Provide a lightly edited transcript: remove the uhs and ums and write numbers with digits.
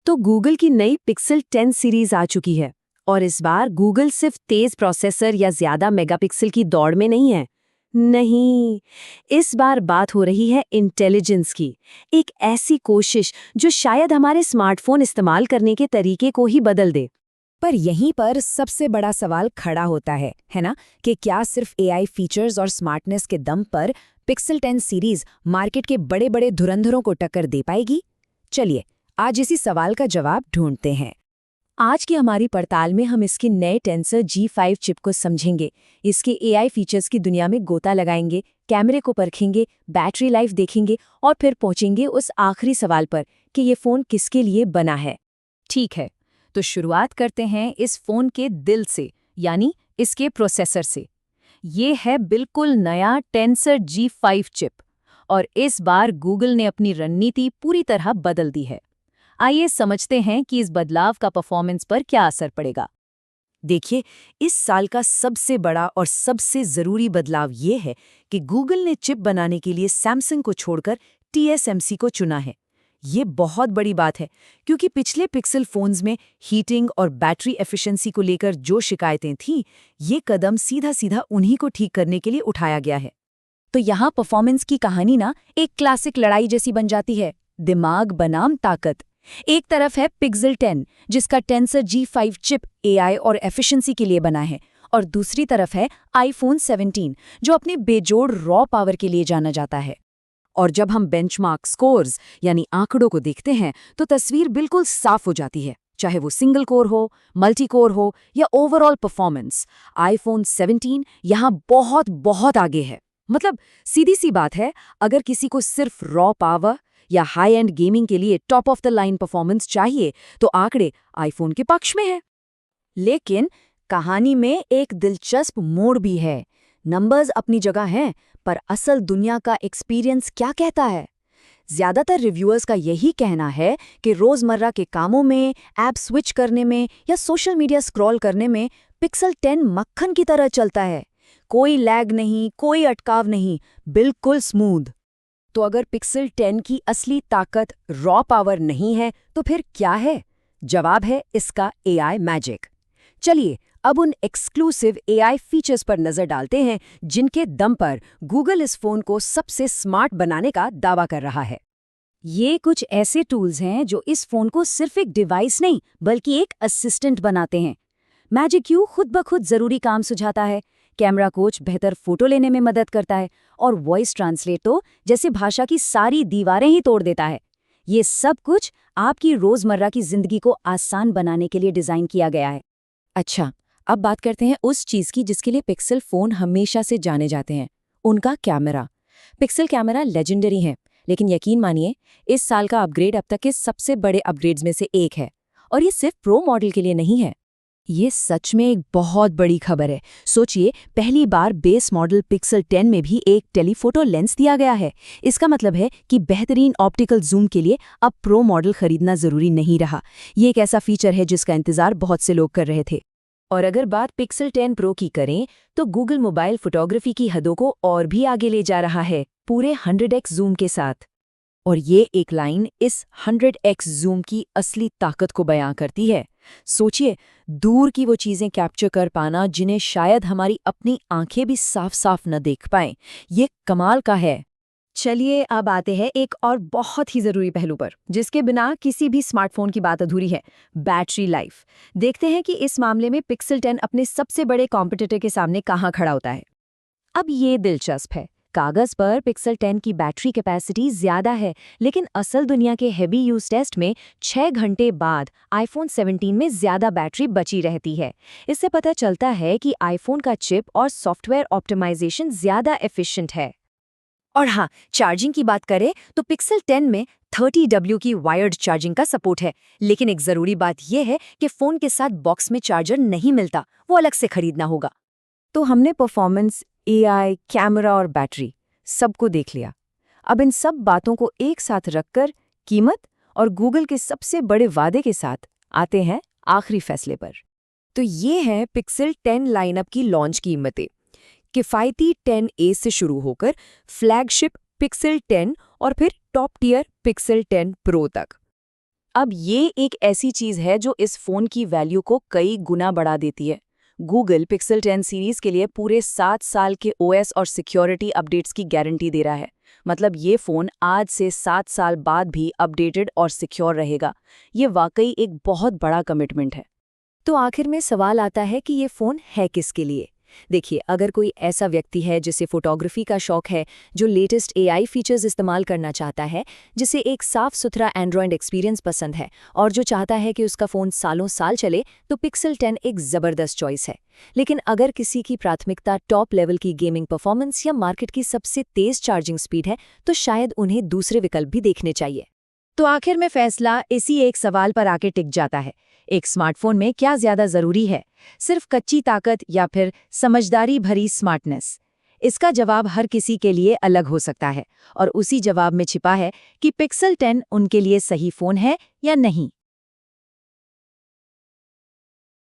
तो गूगल की नई पिक्सल 10 सीरीज आ चुकी है और इस बार गूगल सिर्फ तेज प्रोसेसर या ज्यादा मेगापिक्सल की दौड़ में नहीं है। नहीं, इस बार बात हो रही है इंटेलिजेंस की। एक ऐसी कोशिश जो शायद हमारे स्मार्टफोन इस्तेमाल करने के तरीके को ही बदल दे। पर यहीं पर सबसे बड़ा सवाल खड़ा होता है ना, कि क्या सिर्फ एआई फीचर्स और स्मार्टनेस के दम पर पिक्सल 10 सीरीज मार्केट के बड़े बड़े धुरंधरों को टक्कर दे पाएगी? चलिए आज इसी सवाल का जवाब ढूंढते हैं। आज की हमारी पड़ताल में हम इसके नए टेंसर G5 चिप को समझेंगे, इसके एआई फीचर्स की दुनिया में गोता लगाएंगे, कैमरे को परखेंगे, बैटरी लाइफ देखेंगे और फिर पहुंचेंगे उस आखिरी सवाल पर कि ये फ़ोन किसके लिए बना है। ठीक है, तो शुरुआत करते हैं इस फ़ोन के दिल से, यानी इसके प्रोसेसर से। ये है बिल्कुल नया टेंसर G5 चिप और इस बार गूगल ने अपनी रणनीति पूरी तरह बदल दी है। आइए समझते हैं कि इस बदलाव का परफॉर्मेंस पर क्या असर पड़ेगा। देखिए, इस साल का सबसे बड़ा और सबसे ज़रूरी बदलाव ये है कि गूगल ने चिप बनाने के लिए सैमसंग को छोड़कर TSMC को चुना है। ये बहुत बड़ी बात है क्योंकि पिछले पिक्सल फोन्स में हीटिंग और बैटरी एफिशिएंसी को लेकर जो शिकायतें थीं, ये कदम सीधा सीधा उन्हीं को ठीक करने के लिए उठाया गया है। तो यहाँ परफॉर्मेंस की कहानी ना एक क्लासिक लड़ाई जैसी बन जाती है, दिमाग बनाम ताकत। एक तरफ है पिक्सल 10 जिसका टेंसर G5 चिप एआई और एफिशिएंसी के लिए बना है, और दूसरी तरफ है आईफोन 17 जो अपने बेजोड़ रॉ पावर के लिए जाना जाता है। और जब हम बेंचमार्क स्कोर्स यानी आंकड़ों को देखते हैं तो तस्वीर बिल्कुल साफ हो जाती है। चाहे वो सिंगल कोर हो, मल्टी कोर हो या ओवरऑल परफॉर्मेंस, आईफोन 17 यहाँ बहुत बहुत आगे है। मतलब सीधी सी बात है, अगर किसी को सिर्फ रॉ पावर या हाई एंड गेमिंग के लिए top of the line performance चाहिए तो आंकड़े आईफोन के पक्ष में हैं। लेकिन कहानी में एक दिलचस्प मोड़ भी है। नंबर्स अपनी जगह हैं, पर असल दुनिया का एक्सपीरियंस क्या कहता है? ज्यादातर रिव्यूअर्स का यही कहना है कि रोजमर्रा के कामों में, ऐप स्विच करने में या सोशल मीडिया स्क्रॉल करने में पिक्सल 10 मक्खन की तरह चलता है। कोई लैग नहीं, कोई अटकाव नहीं, बिल्कुल स्मूथ। तो अगर पिक्सल 10 की असली ताकत रॉ पावर नहीं है तो फिर क्या है? जवाब है इसका एआई मैजिक। चलिए अब उन एक्सक्लूसिव एआई फीचर्स पर नजर डालते हैं जिनके दम पर गूगल इस फोन को सबसे स्मार्ट बनाने का दावा कर रहा है। ये कुछ ऐसे टूल्स हैं जो इस फोन को सिर्फ एक डिवाइस नहीं बल्कि एक असिस्टेंट बनाते हैं। मैजिक क्यू खुद ब खुद जरूरी काम सुझाता है, कैमरा कोच बेहतर फोटो लेने में मदद करता है और वॉइस ट्रांसलेट तो जैसे भाषा की सारी दीवारें ही तोड़ देता है। ये सब कुछ आपकी रोजमर्रा की जिंदगी को आसान बनाने के लिए डिजाइन किया गया है। अच्छा, अब बात करते हैं उस चीज की जिसके लिए पिक्सल फोन हमेशा से जाने जाते हैं, उनका कैमरा। पिक्सल कैमरा लेजेंडरी है, लेकिन यकीन मानिए इस साल का अपग्रेड अब तक के सबसे बड़े अपग्रेड्स में से एक है। और ये सिर्फ प्रो मॉडल के लिए नहीं है, ये सच में एक बहुत बड़ी खबर है। सोचिए, पहली बार बेस मॉडल पिक्सल 10 में भी एक टेलीफोटो लेंस दिया गया है। इसका मतलब है कि बेहतरीन ऑप्टिकल जूम के लिए अब प्रो मॉडल खरीदना जरूरी नहीं रहा। ये एक ऐसा फीचर है जिसका इंतजार बहुत से लोग कर रहे थे। और अगर बात पिक्सल 10 प्रो की करें तो गूगल मोबाइल फोटोग्राफी की हदों को और भी आगे ले जा रहा है, पूरे 100x जूम के साथ। और ये एक लाइन इस 100x जूम की असली ताकत को बयां करती है। सोचिए, दूर की वो चीजें कैप्चर कर पाना जिन्हें शायद हमारी अपनी आंखें भी साफ साफ न देख पाएं, ये कमाल का है। चलिए अब आते हैं एक और बहुत ही जरूरी पहलू पर, जिसके बिना किसी भी स्मार्टफोन की बात अधूरी है, बैटरी लाइफ। देखते हैं कि इस मामले में पिक्सल 10 अपने सबसे बड़े कॉम्पिटिटर के सामने कहां खड़ा होता है। अब ये दिलचस्प है, कागज पर पिक्सल 10 की बैटरी कैपेसिटी ज्यादा है, लेकिन असल दुनिया के हेवी यूज टेस्ट में 6 घंटे बाद आईफोन 17 में ज्यादा बैटरी बची रहती है। इससे पता चलता है कि आईफोन का चिप और सॉफ्टवेयर ऑप्टिमाइजेशन ज्यादा एफिशिएंट है। और हाँ, चार्जिंग की बात करें तो पिक्सल 10 में 30W की वायर्ड चार्जिंग का सपोर्ट है, लेकिन एक जरूरी बात यह है कि फोन के साथ बॉक्स में चार्जर नहीं मिलता, वो अलग से खरीदना होगा। तो हमने परफॉर्मेंस, एआई, कैमरा और बैटरी सबको देख लिया। अब इन सब बातों को एक साथ रखकर कीमत और गूगल के सबसे बड़े वादे के साथ आते हैं आखिरी फैसले पर। तो ये है पिक्सल 10 लाइनअप की लॉन्च कीमतें। किफ़ायती 10A से शुरू होकर फ्लैगशिप पिक्सल 10 और फिर टॉप टियर पिक्सल 10 प्रो तक। अब ये एक ऐसी चीज़ है जो इस फ़ोन की वैल्यू को कई गुना बढ़ा देती है। गूगल पिक्सल 10 सीरीज़ के लिए पूरे 7 साल के ओएस और सिक्योरिटी अपडेट्स की गारंटी दे रहा है। मतलब ये फ़ोन आज से 7 साल बाद भी अपडेटेड और सिक्योर रहेगा। ये वाकई एक बहुत बड़ा कमिटमेंट है। तो आखिर में सवाल आता है कि ये फ़ोन है किसके लिए? देखिए, अगर कोई ऐसा व्यक्ति है जिसे फोटोग्राफी का शौक है, जो लेटेस्ट एआई फीचर्स इस्तेमाल करना चाहता है, जिसे एक साफ सुथरा एंड्रॉयड एक्सपीरियंस पसंद है और जो चाहता है कि उसका फ़ोन सालों साल चले, तो पिक्सल 10 एक ज़बरदस्त चॉइस है। लेकिन अगर किसी की प्राथमिकता टॉप लेवल की गेमिंग परफॉर्मेंस या मार्केट की सबसे तेज़ चार्जिंग स्पीड है, तो शायद उन्हें दूसरे विकल्प भी देखने चाहिए। तो आखिर में फैसला इसी एक सवाल पर आके टिक जाता है, एक स्मार्टफोन में क्या ज्यादा जरूरी है, सिर्फ कच्ची ताकत या फिर समझदारी भरी स्मार्टनेस? इसका जवाब हर किसी के लिए अलग हो सकता है और उसी जवाब में छिपा है कि पिक्सल 10 उनके लिए सही फोन है या नहीं।